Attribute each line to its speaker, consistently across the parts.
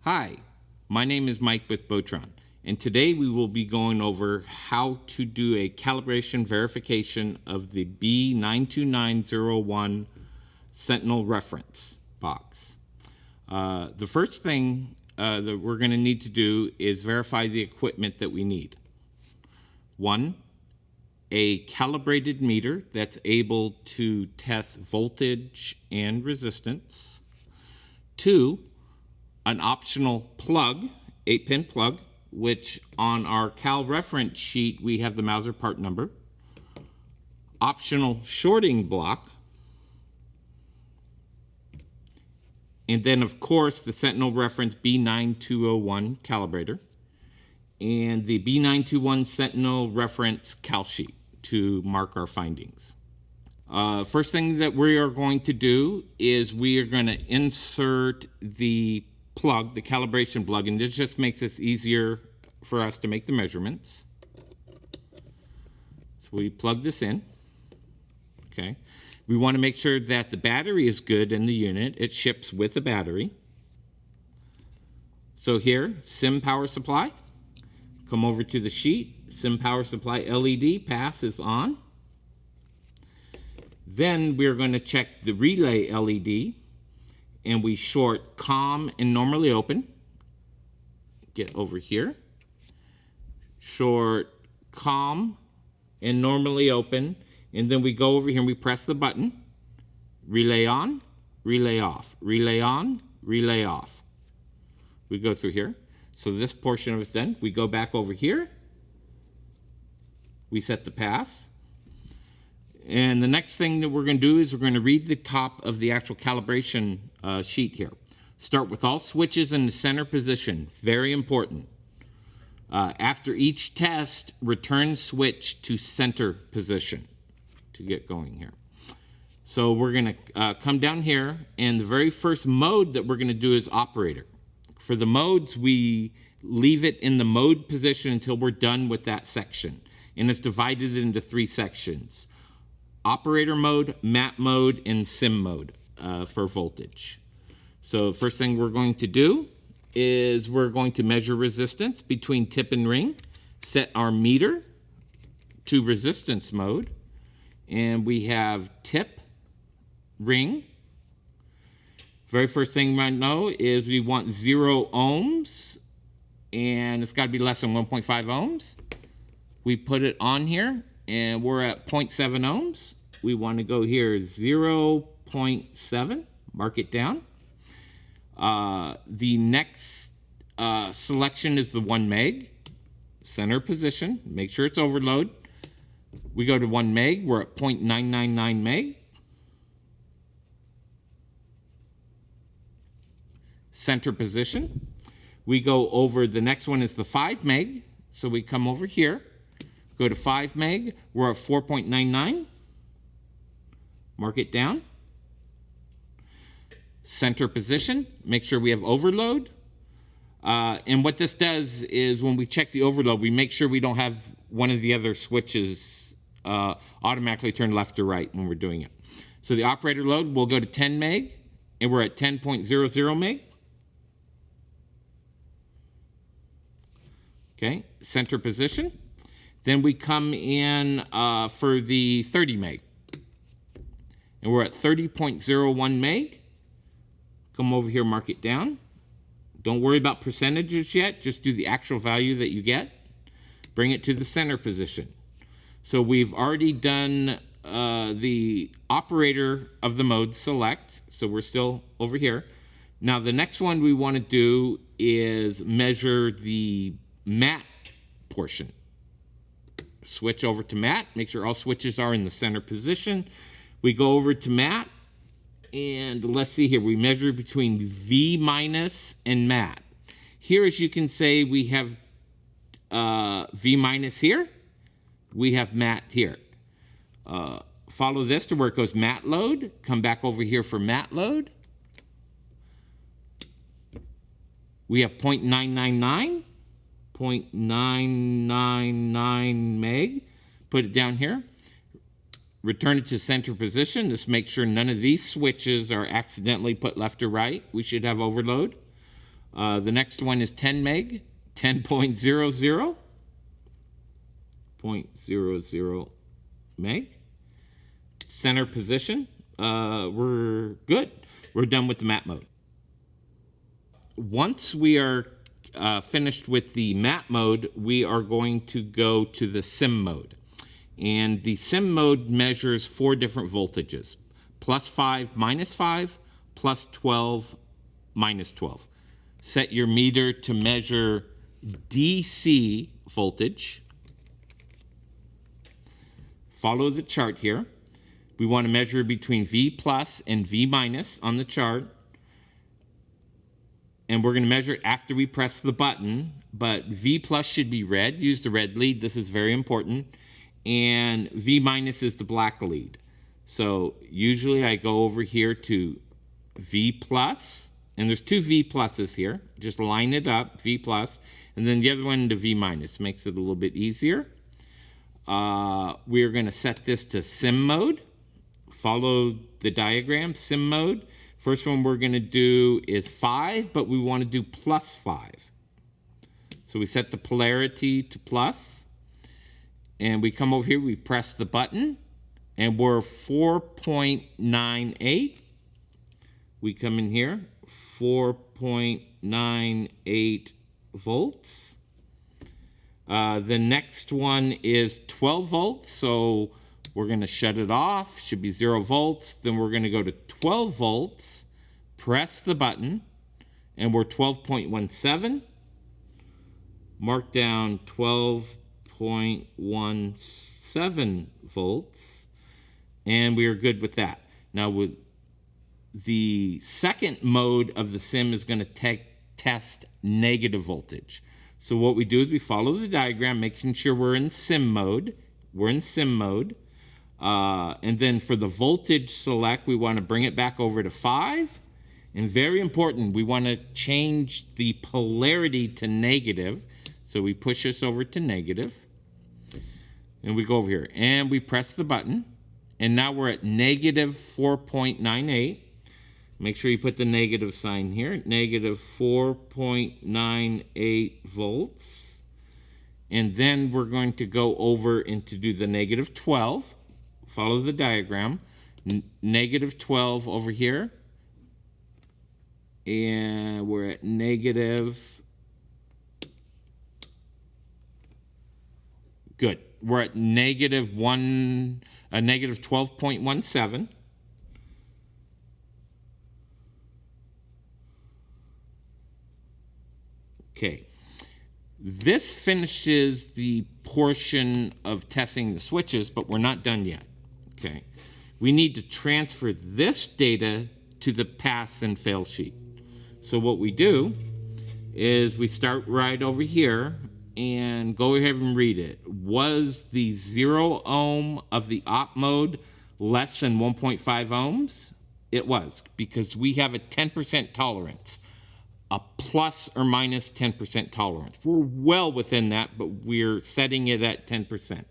Speaker 1: Hi, my name is Mike with Botron, and today we will be going over how to do a calibration verification of the B92901 Sentinel Reference Box. The first thing that we're going to need to do is verify the equipment that we need. One, a calibrated meter that's able to test voltage and resistance. Two, an optional plug, 8-pin plug, which on our Cal reference sheet we have the Mauser part number. Optional shorting block. And then, of course, the Sentinel Reference B9201 calibrator. And the B921 Sentinel Reference cal sheet to mark our findings. First thing that we are going to do is we are going to insert the plug, the calibration plug, and this just makes it easier for us to make the measurements. So we plug this in. Okay. We want to make sure that the battery is good in the unit. It ships with a battery. So here, SIM power supply. Come over to the sheet. SIM power supply LED pass is on. Then we're going to check the relay LED, and we short COM and normally open. Get over here. Short COM and normally open, and then we go over here and we press the button. Relay on, relay off, relay on, relay off. We go through here. So this portion of it's done. We go back over here. We set the pass. And the next thing that we're going to do is we're going to read the top of the actual calibration sheet here. Start with all switches in the center position. Very important. After each test, return switch to center position to get going here. So we're going to come down here, and the very first mode that we're going to do is operator. For the modes, we leave it in the mode position until we're done with that section. And it's divided into 3 sections. Operator mode, map mode, and sim mode for voltage. So first thing we're going to do is we're going to measure resistance between tip and ring, set our meter to resistance mode, and we have tip, ring. Very first thing we might know is we want 0 ohms, and it's got to be less than 1.5 ohms. We put it on here, and we're at 0.7 ohms. We want to go here 0.7, mark it down. The next selection is the 1 meg, center position, make sure it's overload. We go to 1 meg, we're at 0.999 meg. Center position. We go over, the next one is the 5 meg, so we come over here, go to 5 meg, we're at 4.99, mark it down. Center position, make sure we have overload. And what this does is when we check the overload, we make sure we don't have one of the other switches automatically turn left or right when we're doing it. So the operator load, we'll go to 10 meg, and we're at 10.00 meg. Okay, center position. Then we come in for the 30 meg. And we're at 30.01 meg. Come over here, mark it down. Don't worry about percentages yet, just do the actual value that you get. Bring it to the center position. So we've already done the operator of the mode select, so we're still over here. Now the next one we want to do is measure the mat portion. Switch over to mat, make sure all switches are in the center position. We go over to mat, and let's see here, we measure between V minus and mat. Here, as you can say, we have V minus here, we have mat here. Follow this to where it goes mat load, come back over here for mat load. We have 0.999. 0.999 meg, put it down here, return it to center position. Just make sure none of these switches are accidentally put left or right. We should have overload. The next one is 10 meg, 10.00, 0.00 meg. Center position, we're good. We're done with the map mode. Once we are finished with the map mode, we are going to go to the sim mode. And the sim mode measures 4 different voltages: +5, -5, +12, -12. Set your meter to measure DC voltage. Follow the chart here. We want to measure between V plus and V minus on the chart. And we're going to measure it after we press the button. But V plus should be red. Use the red lead. This is very important. And V minus is the black lead. So usually I go over here to V plus. And there's 2 V pluses here. Just line it up, V plus. And then the other one to V minus. Makes it a little bit easier. We're going to set this to sim mode. Follow the diagram, sim mode. First one we're going to do is 5, but we want to do +5. So we set the polarity to plus. And we come over here, we press the button. And we're 4.98. We come in here, 4.98 volts. The next one is 12 volts, so we're going to shut it off. Should be 0 volts. Then we're going to go to 12 volts, press the button, and we're 12.17. Mark down 12.17 volts, and we are good with that. Now, with the second mode of the sim is going to test negative voltage. So what we do is we follow the diagram, making sure we're in sim mode. We're in sim mode. And then for the voltage select, we want to bring it back over to 5. And very important, we want to change the polarity to negative. So we push this over to negative. And we go over here. And we press the button. And now we're at negative 4.98. Make sure you put the negative sign here. Negative 4.98 volts. And then we're going to go over and to do the negative 12. Follow the diagram. Negative 12 over here. And we're at negative. Good. We're at negative 12.17. Okay. This finishes the portion of testing the switches, but we're not done yet. Okay. We need to transfer this data to the pass and fail sheet. So what we do is we start right over here and go ahead and read it. Was the 0 ohm of the op mode less than 1.5 ohms? It was, because we have a 10% tolerance. A plus or minus 10% tolerance. We're well within that, but we're setting it at 10%.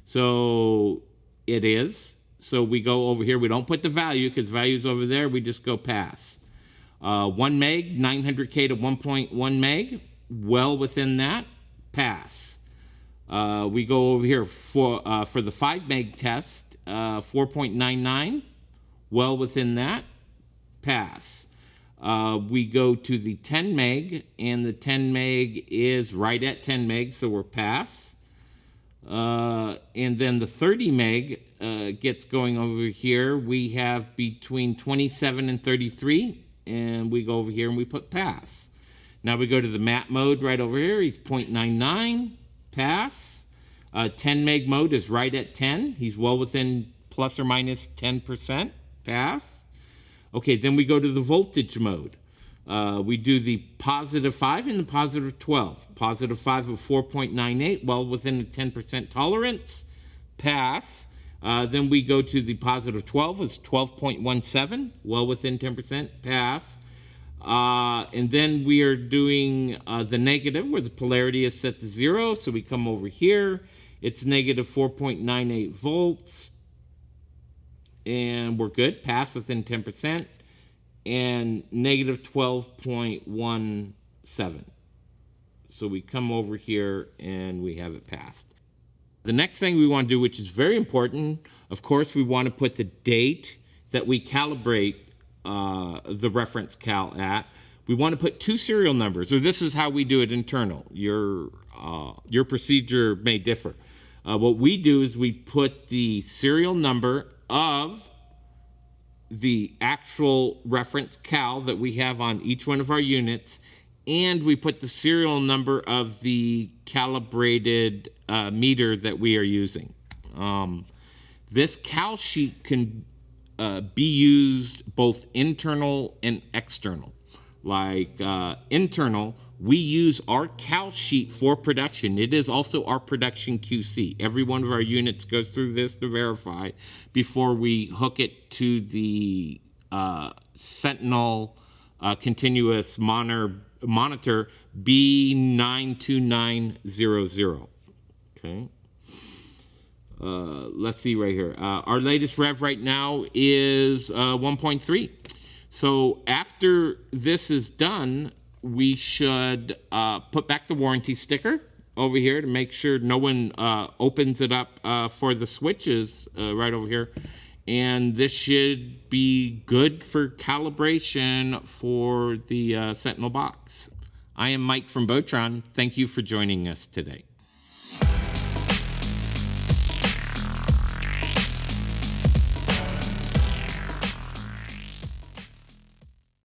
Speaker 1: So it is. So we go over here. We don't put the value because value's over there. We just go pass. 1 meg, 900K to 1.1 meg. Well within that. Pass. We go over here for the 5 meg test. 4.99. Well within that. Pass. We go to the 10 meg, and the 10 meg is right at 10 meg, so we're pass. And then the 30 meg gets going over here. We have between 27 and 33, and we go over here and we put pass. Now we go to the map mode right over here. He's 0.99, pass. 10 meg mode is right at 10. He's well within plus or minus 10%, pass. Okay, then we go to the voltage mode. We do the +5 and the +12. +5 of 4.98, well within the 10% tolerance, pass. Then we go to the +12, it's 12.17, well within 10%, pass. And then we are doing the negative, where the polarity is set to 0, so we come over here. It's negative 4.98 volts. And we're good, pass within 10%. and negative 12.17. So we come over here and we have it passed. The next thing we want to do, which is very important, of course, we want to put the date that we calibrate the reference cal at. We want to put 2 serial numbers, or this is how we do it internal. Your procedure may differ. What we do is we put the serial number of the actual reference cal that we have on each one of our units, and we put the serial number of the calibrated meter that we are using. This cal sheet can be used both internal and external. Like internal, we use our cal sheet for production. It is also our production QC. Every one of our units goes through this to verify before we hook it to the Sentinel continuous monitor B92900. Okay. Let's see right here. Our latest rev right now is 1.3. So after this is done, we should put back the warranty sticker over here to make sure no one opens it up for the switches right over here. And this should be good for calibration for the Sentinel box. I am Mike from Botron. Thank you for joining us today.